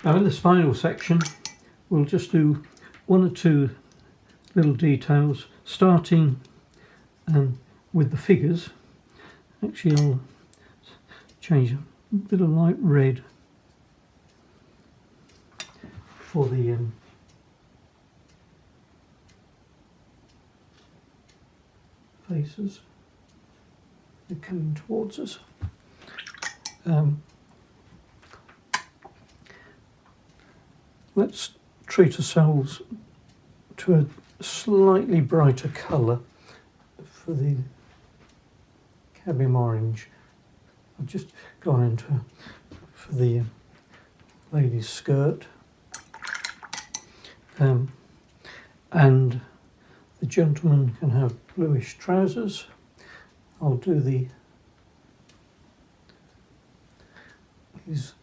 Now in this final section we'll just do one or two little details, starting with the figures. Actually I'll change a bit of light red for the faces. They're coming towards us. Let's treat ourselves to a slightly brighter colour for the cadmium orange. I've just gone into for the lady's skirt, and the gentleman can have bluish trousers. I'll do his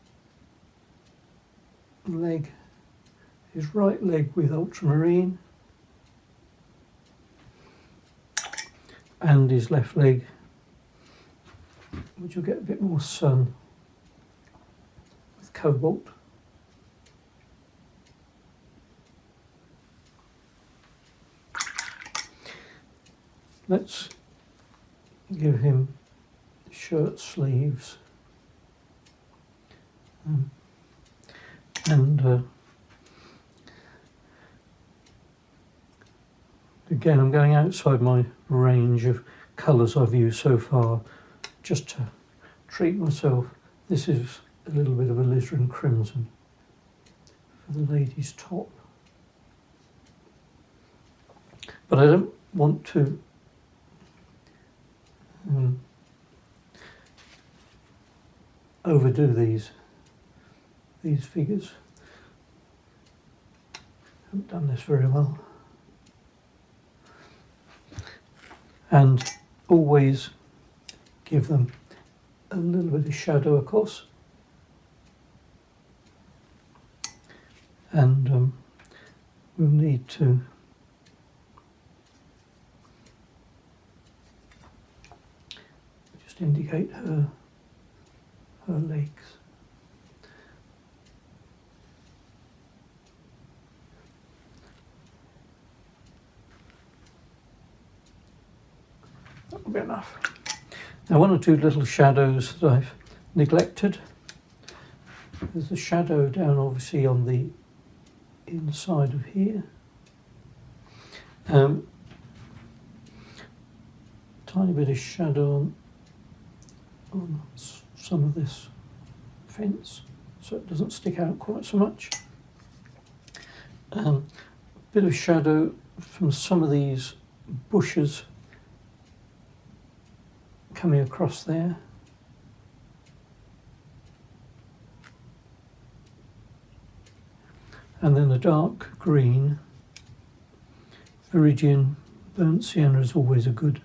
right leg with ultramarine, and his left leg, which will get a bit more sun, with cobalt. Let's give him shirt sleeves, and again I'm going outside my range of colours I've used so far, just to treat myself. This is a little bit of alizarin crimson for the lady's top, but I don't want to overdo these figures. Haven't done this very well. And always give them a little bit of shadow across, and we'll need to just indicate her legs. That'll be enough. Now, one or two little shadows that I've neglected. There's a shadow down obviously on the inside of here. Tiny bit of shadow on some of this fence, so it doesn't stick out quite so much. Bit of shadow from some of these bushes coming across there. And then the dark green, Viridian burnt sienna is always a good,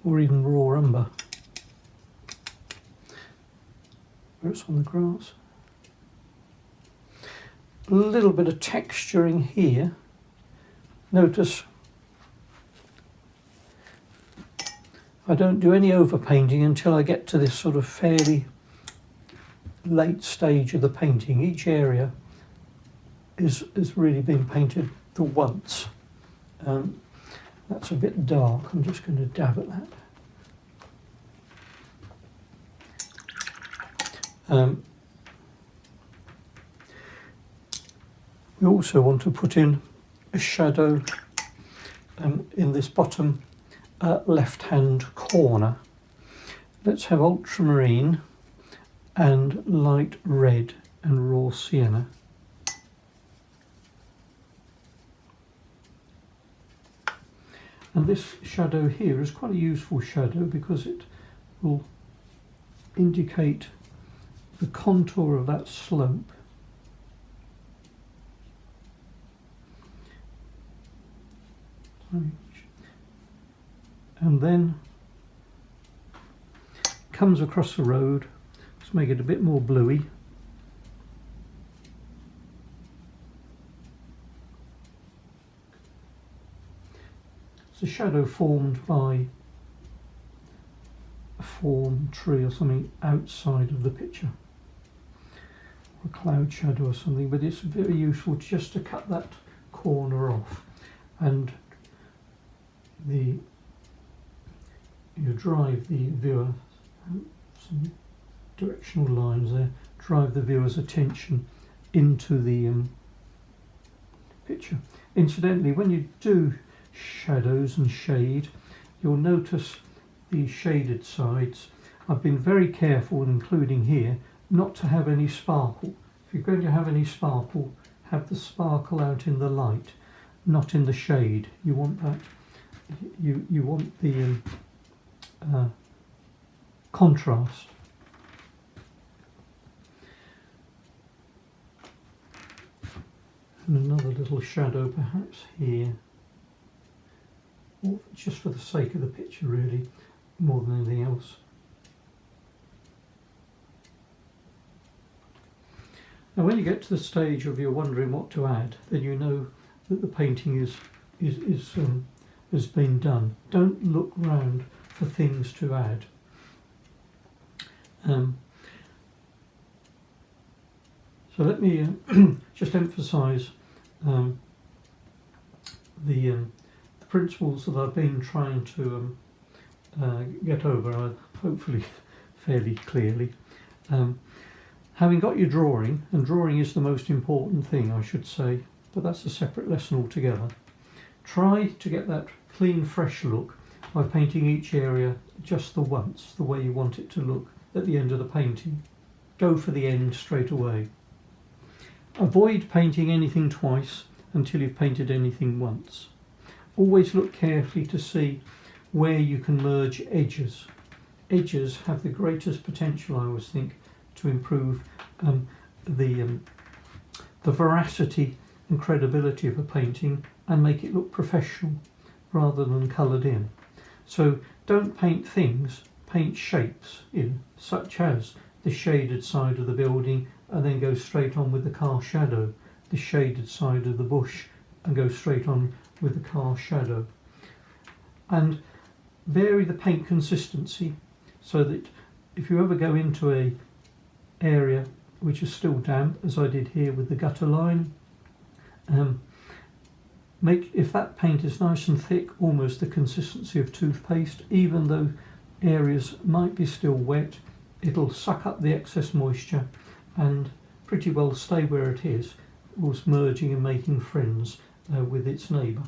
or even raw umber, where it's on the grass. A little bit of texturing here. Notice I don't do any overpainting until I get to this sort of fairly late stage of the painting. Each area is really been painted for once. That's a bit dark. I'm just going to dab at that. We also want to put in a shadow in this bottom left-hand corner. Let's have ultramarine and light red and raw sienna. And this shadow here is quite a useful shadow because it will indicate the contour of that slope. And then comes across the road. Let's make it a bit more bluey. It's a shadow formed by a form tree or something outside of the picture. a cloud shadow or something, but it's very useful just to cut that corner off, and you drive the viewer, some directional lines there, drive the viewer's attention into the picture. Incidentally, when you do shadows and shade, you'll notice the shaded sides. I've been very careful, including here, not to have any sparkle. If you're going to have any sparkle, have the sparkle out in the light, not in the shade. You want that. You want the contrast. And another little shadow perhaps here, or just for the sake of the picture really, more than anything else. Now when you get to the stage of you're wondering what to add, then you know that the painting has been done. Don't look round for things to add. So let me just emphasise the principles that I've been trying to get over, hopefully fairly clearly. Having got your drawing, and drawing is the most important thing, I should say, but that's a separate lesson altogether. Try to get that clean, fresh look by painting each area just the once, the way you want it to look at the end of the painting. Go for the end straight away. Avoid painting anything twice until you've painted anything once. Always look carefully to see where you can merge edges. Edges have the greatest potential, I always think, to improve the veracity and credibility of a painting and make it look professional rather than coloured in. So don't paint things, paint shapes in, such as the shaded side of the building and then go straight on with the car shadow, the shaded side of the bush and go straight on with the car shadow. And vary the paint consistency so that if you ever go into a area which is still damp, as I did here with the gutter line, if that paint is nice and thick, almost the consistency of toothpaste, even though areas might be still wet, it'll suck up the excess moisture and pretty well stay where it is, whilst merging and making friends with its neighbour.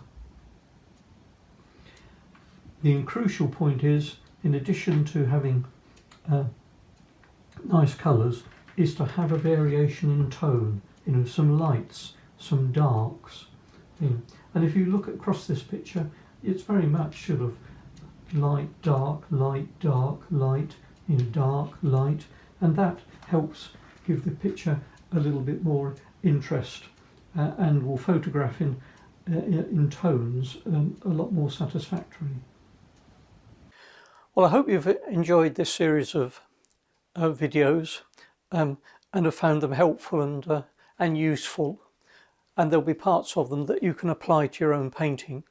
The crucial point is, in addition to having nice colours, is to have a variation in tone, some lights, some darks. And if you look across this picture, it's very much sort of light, dark, light, dark, light, dark, light, and that helps give the picture a little bit more interest and will photograph in tones a lot more satisfactorily. Well, I hope you've enjoyed this series of videos and have found them helpful and useful, and there'll be parts of them that you can apply to your own painting.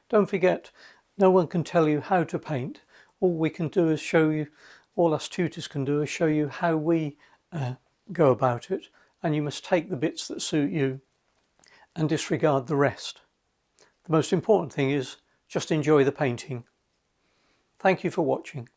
Don't forget, no one can tell you how to paint. All we can do is show you, all us tutors can do is show you how we go about it, and you must take the bits that suit you and disregard the rest. The most important thing is just enjoy the painting. Thank you for watching.